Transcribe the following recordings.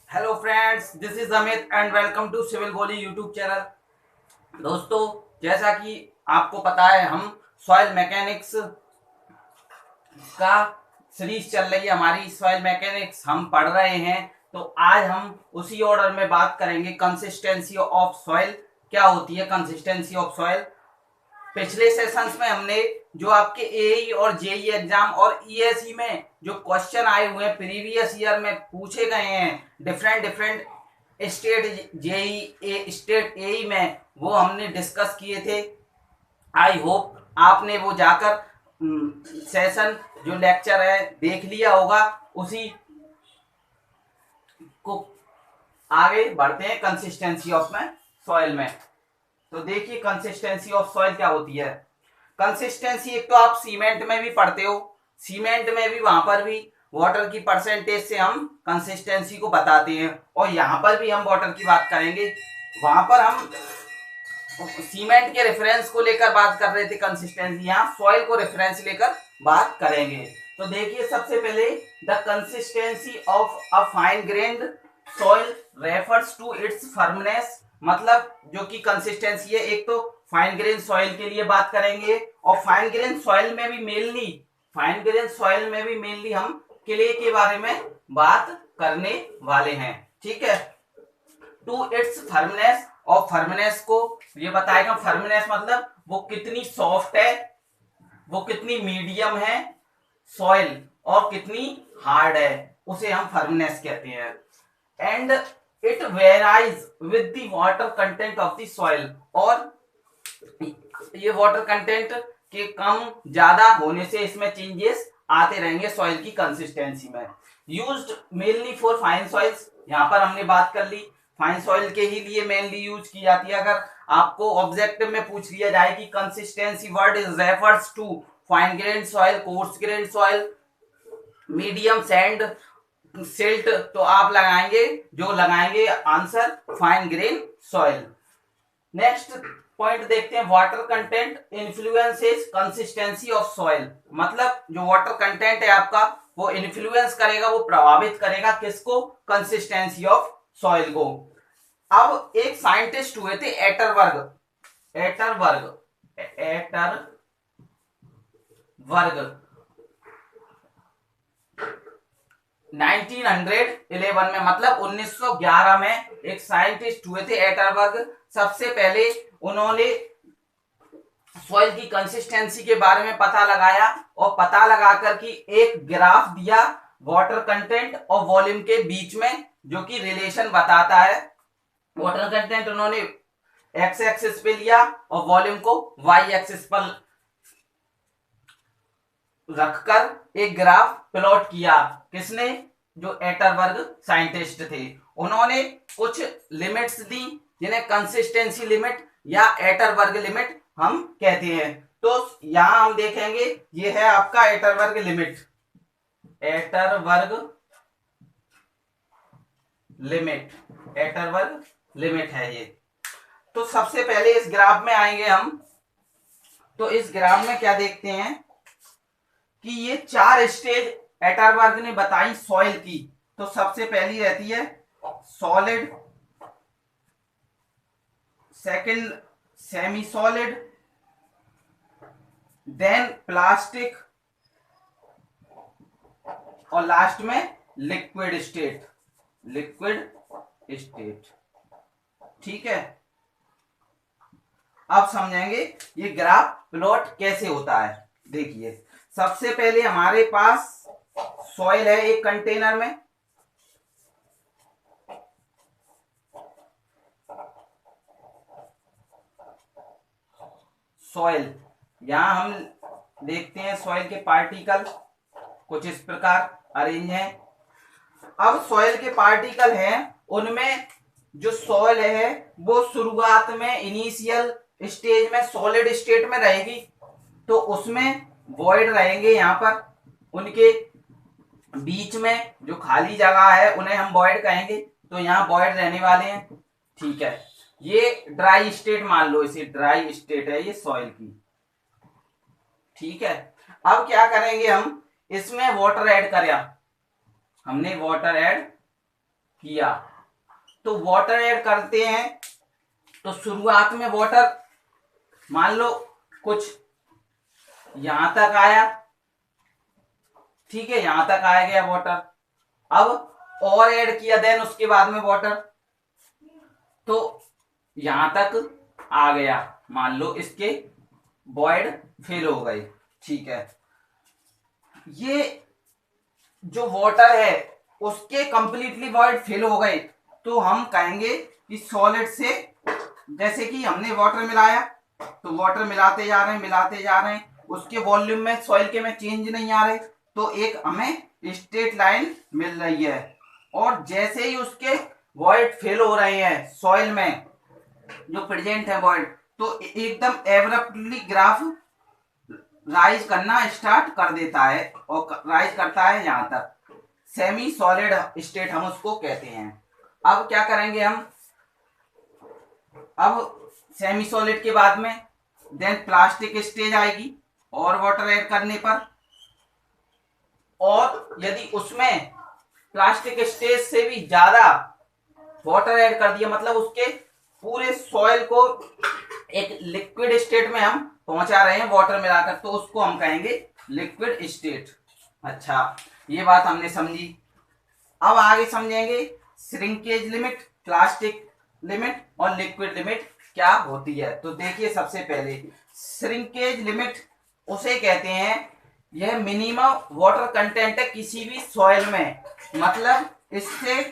Hello friends, this is Amit and welcome to civil Goli YouTube channel. दोस्तों, जैसा कि आपको पता है, हम सॉइल मैकेनिक्स का सीरीज चल रही है। हमारी सॉइल मैकेनिक्स हम पढ़ रहे हैं। तो आज हम उसी ऑर्डर में बात करेंगे कंसिस्टेंसी ऑफ सॉइल। क्या होती है कंसिस्टेंसी ऑफ सॉइल? पिछले सेशंस में हमने जो आपके एई और जेई एग्जाम और ईएसई में जो क्वेश्चन आए हुए हैं, प्रीवियस ईयर में पूछे गए हैं different different state JE state AE में, वो हमने डिस्कस किए थे। आई होप आपने वो जाकर सेशन जो लेक्चर है देख लिया होगा। उसी को आगे बढ़ते हैं कंसिस्टेंसी ऑफ में सॉइल में। तो देखिए कंसिस्टेंसी ऑफ सॉइल क्या होती है। कंसिस्टेंसी एक तो आप सीमेंट में भी पढ़ते हो, सीमेंट में भी वहां पर भी वाटर की परसेंटेज से हम कंसिस्टेंसी को बताते हैं, और यहाँ पर भी हम वाटर की बात करेंगे। वहां पर हम सीमेंट के रेफरेंस को लेकर बात कर रहे थे कंसिस्टेंसी, यहाँ सॉइल को रेफरेंस लेकर बात करेंगे। तो देखिए सबसे पहले the consistency of a fine grained soil refers to its firmness. मतलब जो कि कंसिस्टेंसी है, एक तो फाइन ग्रेन सॉइल के लिए बात करेंगे, और फाइन ग्रेन सॉइल में भी मेनली हम क्ले के बारे में बात करने वाले हैं। ठीक है, टू इट्स फर्मनेस, और फर्मनेस को ये बताएगा। फर्मनेस मतलब वो कितनी सॉफ्ट है, वो कितनी मीडियम है सॉइल, और कितनी हार्ड है, उसे हम फर्मनेस कहते हैं। And it varies with the water content of the soil, और ये वाटर कंटेंट के कम ज्यादा होने से इसमें चेंजेस आते रहेंगे सॉइल की कंसिस्टेंसी में। Used mainly for fine soils, यहाँ पर हमने बात कर ली फाइन सॉइल के ही लिए मेनली यूज की जाती है। अगर आपको ऑब्जेक्टिव में पूछ लिया जाए कि consistency word is refers to fine grain soil, coarse grain soil, medium sand, silt, तो आप लगाएंगे answer fine grain soil. Next point देखते हैं, water content influences consistency of soil. मतलब जो वाटर कंटेंट है आपका, वो इन्फ्लुएंस करेगा, वो प्रभावित करेगा किसको? कंसिस्टेंसी ऑफ सॉइल को। अब एक साइंटिस्ट हुए थे एटरवर्ग 1911 में, मतलब 1911 में एक साइंटिस्ट हुए थे एटरबर्ग। सबसे पहले उन्होंने सॉइल की कंसिस्टेंसी के बारे में पता लगाया, और पता लगाकर कि एक ग्राफ दिया वाटर कंटेंट और वॉल्यूम के बीच में, जो कि रिलेशन बताता है। वाटर कंटेंट उन्होंने एक्स एक्सिस पे लिया और वॉल्यूम को वाई एक्सिस पर रखकर एक ग्राफ प्लॉट किया। किसने? जो एटरबर्ग साइंटिस्ट थे। उन्होंने कुछ लिमिट्स दी, जिन्हें कंसिस्टेंसी लिमिट या एटरबर्ग लिमिट हम कहते हैं। तो यहां हम देखेंगे, ये है आपका एटरबर्ग लिमिट। एटरबर्ग लिमिट है ये। तो सबसे पहले इस ग्राफ में आएंगे हम। तो इस ग्राफ में क्या देखते हैं कि ये 4 स्टेज एटरबर्ग ने बताई सॉइल की। तो सबसे पहली रहती है solid, second semi solid, then plastic, और लास्ट में लिक्विड स्टेट। ठीक है, अब समझेंगे ये ग्राफ प्लॉट कैसे होता है। देखिए सबसे पहले हमारे पास सॉइल है एक कंटेनर में। सॉइल, यहां हम देखते हैं सॉइल के पार्टिकल कुछ इस प्रकार अरेंज हैं। अब सॉइल के पार्टिकल हैं, उनमें जो सॉइल है वो शुरुआत में इनिशियल स्टेज में सॉलिड स्टेट में रहेगी, तो उसमें वॉइड रहेंगे। यहाँ पर उनके बीच में जो खाली जगह है उन्हें हम वॉइड कहेंगे, तो यहाँ वॉइड रहने वाले हैं। ठीक है, ये ड्राई स्टेट मान लो, इसे ड्राई स्टेट है ये सॉइल की। ठीक है, अब क्या करेंगे हम, इसमें वाटर ऐड करें। हमने वाटर ऐड किया। तो वाटर ऐड करते हैं, तो शुरुआत में वाटर मान लो कुछ यहां तक आया, ठीक है, यहां तक आया गया वाटर। अब और ऐड किया, देन उसके बाद में वाटर, तो यहां तक आ गया, मान लो इसके वॉइड फिल हो गई, ठीक है। ये जो वाटर है उसके कंप्लीटली वॉइड फिल हो गए, तो हम कहेंगे कि सॉलिड से, जैसे कि हमने वाटर मिलाया, तो वाटर मिलाते जा रहे हैं मिलाते जा रहे हैं, उसके वॉल्यूम में सॉइल के में चेंज नहीं आ रहे, तो एक हमें स्ट्रेट लाइन मिल रही है। और जैसे ही उसके वॉइड फिल हो रहे हैं सॉइल में जो प्रेजेंट है वॉइड, तो एकदम एब्रप्टली ग्राफ राइज करना स्टार्ट कर देता है, और राइज करता है यहां तक, सेमी सॉलिड स्टेट हम उसको कहते हैं। अब क्या करेंगे हम, अब सेमी सॉलिड के बाद में देन प्लास्टिक स्टेज आएगी, और वाटर ऐड करने पर, और यदि उसमें प्लास्टिक स्टेज से भी ज्यादा वाटर ऐड कर दिया, मतलब उसके पूरे सॉइल को एक लिक्विड स्टेट में हम पहुंचा रहे हैं वाटर मिलाकर, तो उसको हम कहेंगे लिक्विड स्टेट। अच्छा, ये बात हमने समझी। अब आगे समझेंगे श्रिंकेज लिमिट, प्लास्टिक लिमिट और लिक्विड लिमिट क्या होती है। तो देखिए, सबसे पहले श्रिंकेज लिमिट उसे कहते हैं, यह मिनिमम वाटर कंटेंट है किसी भी सॉइल में, मतलब इससे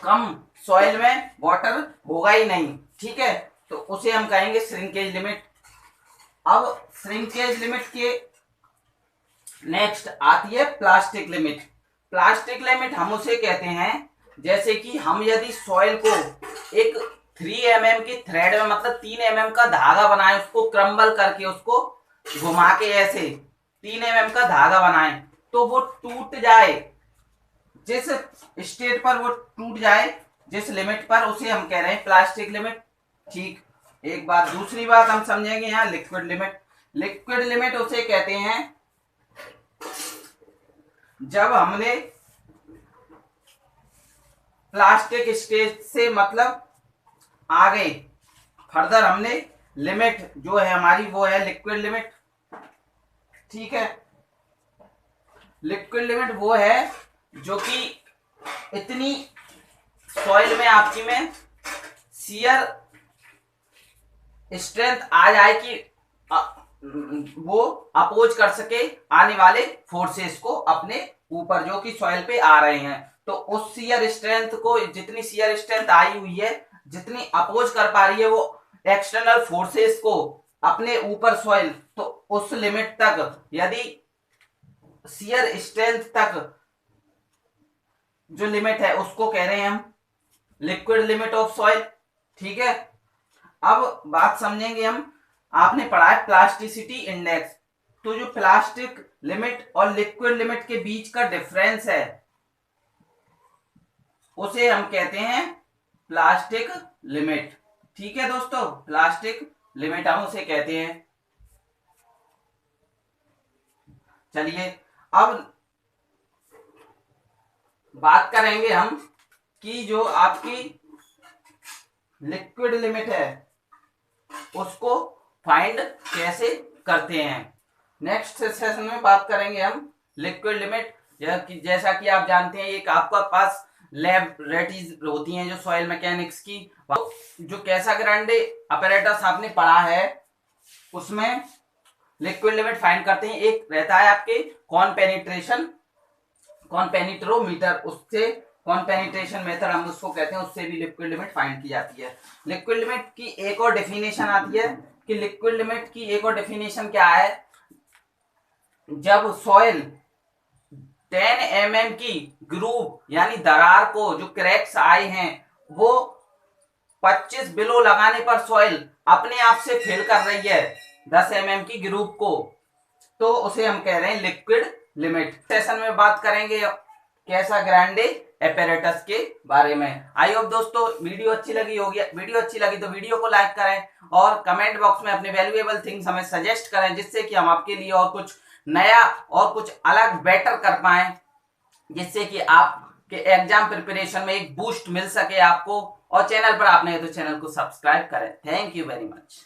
कम सॉइल में वाटर होगा ही नहीं, ठीक है, तो उसे हम कहेंगे श्रिंकेज लिमिट। अब श्रिंकेज लिमिट के नेक्स्ट आती है प्लास्टिक लिमिट। प्लास्टिक लिमिट हम उसे कहते हैं, जैसे कि हम यदि सॉइल को एक 3 mm की थ्रेड में, मतलब 3 mm का धागा बनाए, उसको क्रम्बल करके उसको घुमा के ऐसे 3 mm का धागा बनाए, तो वो टूट जाए, जिस स्टेट पर वो टूट जाए, जिस लिमिट पर, उसे हम कह रहे हैं प्लास्टिक लिमिट, ठीक। एक बात, दूसरी बात हम समझेंगे यहाँ लिक्विड लिमिट। लिक्विड लिमिट उसे कहते हैं जब हमने प्लास्टिक स्टेज से, मतलब आगे फर्दर हमने लिमिट जो है हमारी वो है लिक्विड लिमिट, ठीक है। लिक्विड लिमिट वो है जो कि इतनी सॉइल में आपकी में शियर स्ट्रेंथ आ जाए कि वो अपोज कर सके आने वाले फोर्सेस को अपने ऊपर, जो कि सॉइल पे आ रहे हैं। तो उस शियर स्ट्रेंथ को, जितनी शियर स्ट्रेंथ आई हुई है, जितनी अपोज कर पा रही है वो एक्सटर्नल फोर्सेस को अपने ऊपर सॉइल, तो उस लिमिट तक, यदि शियर स्ट्रेंथ तक जो लिमिट है उसको कह रहे हैं हम लिक्विड लिमिट ऑफ सॉइल, ठीक है। अब बात समझेंगे हम, आपने पढ़ा है प्लास्टिसिटी इंडेक्स, तो जो प्लास्टिक लिमिट और लिक्विड लिमिट के बीच का डिफरेंस है उसे हम कहते हैं प्लास्टिक लिमिट, ठीक है दोस्तों, प्लास्टिक लिमिट हम उसे कहते हैं। चलिए, अब बात करेंगे हम कि जो आपकी लिक्विड लिमिट है उसको फाइंड कैसे करते हैं। नेक्स्ट सेशन में बात करेंगे हम लिक्विड लिमिट। जैसा कि आप जानते हैं, एक आपका पास लैबोरेटरीज होती हैं जो सॉइल मैकेनिक्स की, जो कैसाग्रांडे अपैरेटस आपने पढ़ा है उसमें लिक्विड लिमिट फाइंड करते हैं। एक रहता है आपके कॉनपेनिट्रोमीटर, उससे कॉनपेनिट्रेशन मेथड हम उसको कहते हैं, उससे भी लिक्विड लिमिट फाइंड की जाती है। लिक्विड लिमिट की एक और डेफिनेशन आती है कि लिक्विड लिमिट की एक और डेफिनेशन क्या है, जब सॉइल 10 mm की ग्रूव यानी दरार को, जो क्रैक्स आए हैं वो 25 बिलो लगाने पर सॉइल अपने आप से फिल कर रही है 10 mm की ग्रूव को, तो उसे हम कह रहे हैं लिक्विड लिमिट। सेशन में बात करेंगे कैसाग्रांडे अपैरेटस के बारे में। आई होप दोस्तों वीडियो अच्छी लगी होगी। वीडियो अच्छी लगी तो वीडियो को लाइक करें और कमेंट बॉक्स में अपने वैल्यूएबल थिंग्स हमें सजेस्ट करें, जिससे कि हम आपके लिए और कुछ नया और कुछ अलग बेटर कर पाए, जिससे कि आप कि एग्जाम प्रिपरेशन में एक बूस्ट मिल सके आपको, और चैनल पर आपने तो चैनल को सब्सक्राइब करें। Thank you very much.